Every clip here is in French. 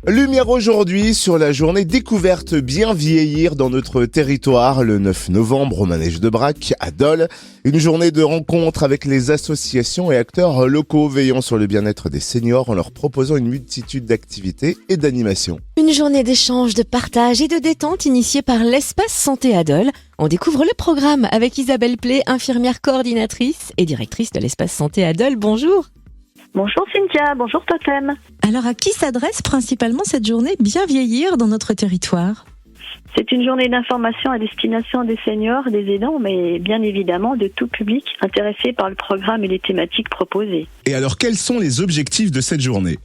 Lumière aujourd'hui sur la journée découverte bien vieillir dans notre territoire le 9 novembre au Manège de Brac à Dole. Une journée de rencontre avec les associations et acteurs locaux veillant sur le bien-être des seniors en leur proposant une multitude d'activités et d'animations. Une journée d'échange, de partage et de détente initiée par l'Espace Santé à Dole. On découvre le programme avec Isabelle Play, infirmière coordinatrice et directrice de l'Espace Santé à Dole. Bonjour. Bonjour Cynthia, bonjour Totem. Alors à qui s'adresse principalement cette journée bien vieillir dans notre territoire ? C'est une journée d'information à destination des seniors, des aidants, mais bien évidemment de tout public intéressé par le programme et les thématiques proposées. Et alors quels sont les objectifs de cette journée ?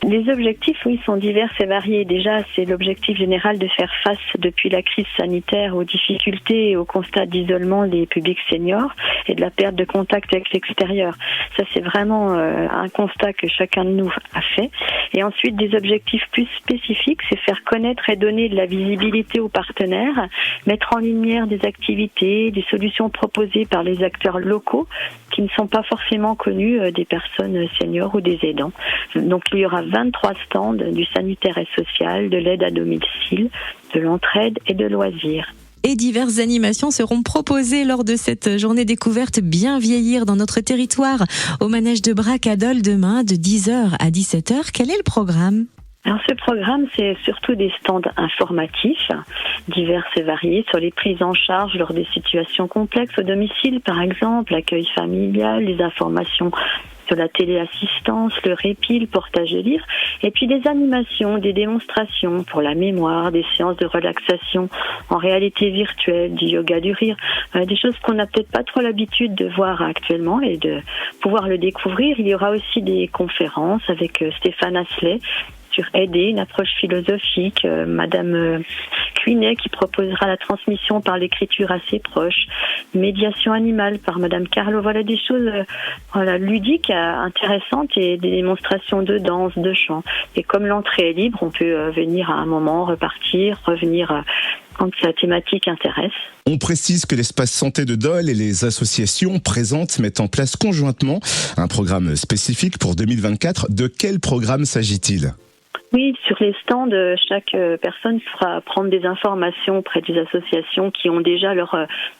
Les objectifs, oui, sont divers et variés. Déjà, c'est l'objectif général de faire face depuis la crise sanitaire aux difficultés et au constat d'isolement des publics seniors et de la perte de contact avec l'extérieur. Ça, c'est vraiment un constat que chacun de nous a fait. Et ensuite, des objectifs plus spécifiques, c'est faire connaître et donner de la visibilité aux partenaires, mettre en lumière des activités, des solutions proposées par les acteurs locaux qui ne sont pas forcément connus des personnes seniors ou des aidants. Donc, il y aura 23 stands du sanitaire et social, de l'aide à domicile, de l'entraide et de loisirs. Et diverses animations seront proposées lors de cette journée découverte bien vieillir dans notre territoire au Manège de Brac à Dole demain de 10h à 17h. Quel est le programme ? Alors ce programme, c'est surtout des stands informatifs, divers et variés, sur les prises en charge lors des situations complexes au domicile, par exemple, l'accueil familial, les informations sur la téléassistance, le répit, le portage de livres, et puis des animations, des démonstrations pour la mémoire, des séances de relaxation en réalité virtuelle, du yoga du rire, des choses qu'on n'a peut-être pas trop l'habitude de voir actuellement et de pouvoir le découvrir. Il y aura aussi des conférences avec Stéphane Asselet sur aider, une approche philosophique, Madame Cuinet qui proposera la transmission par l'écriture à ses proches, médiation animale par Madame Carlo. Voilà des choses ludiques, intéressantes et des démonstrations de danse, de chant. Et comme l'entrée est libre, on peut venir à un moment, repartir, revenir quand la thématique intéresse. On précise que l'espace santé de Dole et les associations présentes mettent en place conjointement un programme spécifique pour 2024. De quel programme s'agit-il ? Oui, sur les stands, chaque personne pourra prendre des informations auprès des associations qui ont déjà leur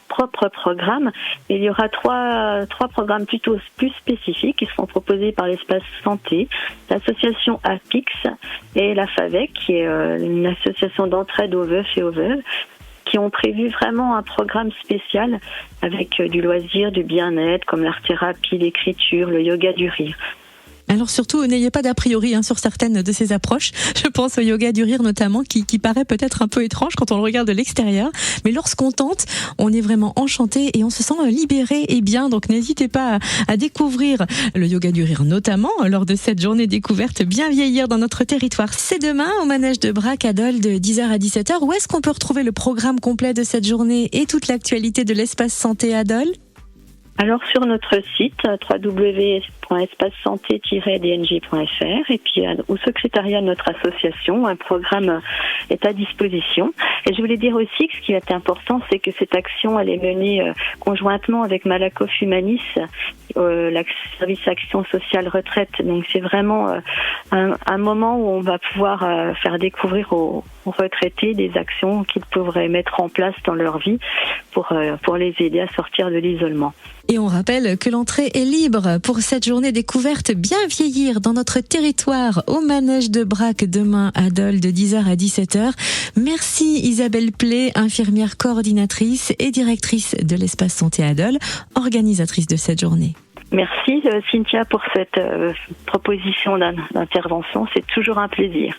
propre programme. Et il y aura trois programmes plutôt plus spécifiques qui seront proposés par l'espace santé, l'association APIX et la FAVEC, qui est une association d'entraide aux veufs et aux veuves, qui ont prévu vraiment un programme spécial avec du loisir, du bien-être, comme l'art-thérapie, l'écriture, le yoga du rire. Alors surtout, n'ayez pas d'a priori sur certaines de ces approches. Je pense au yoga du rire notamment, qui paraît peut-être un peu étrange quand on le regarde de l'extérieur. Mais lorsqu'on tente, on est vraiment enchanté et on se sent libéré et bien. Donc n'hésitez pas à découvrir le yoga du rire notamment lors de cette journée découverte bien vieillir dans notre territoire. C'est demain au Manège de Brac à Dole de 10h à 17h. Où est-ce qu'on peut retrouver le programme complet de cette journée et toute l'actualité de l'espace santé à Dole ? Alors sur notre site www.espacesanté-dnj.fr et puis au secrétariat de notre association, un programme est à disposition. Et je voulais dire aussi que ce qui est important, c'est que cette action elle est menée conjointement avec Malakoff Humanis, la service action sociale retraite. Donc c'est vraiment un moment où on va pouvoir faire découvrir aux retraités des actions qu'ils pourraient mettre en place dans leur vie pour les aider à sortir de l'isolement. Et on rappelle que l'entrée est libre pour cette journée découverte bien vieillir dans notre territoire au Manège de Brac demain à Dole de 10h à 17h. Merci Isabelle Play, infirmière coordinatrice et directrice de l'espace santé à Dole, organisatrice de cette journée. Merci Cynthia pour cette proposition d'intervention, c'est toujours un plaisir.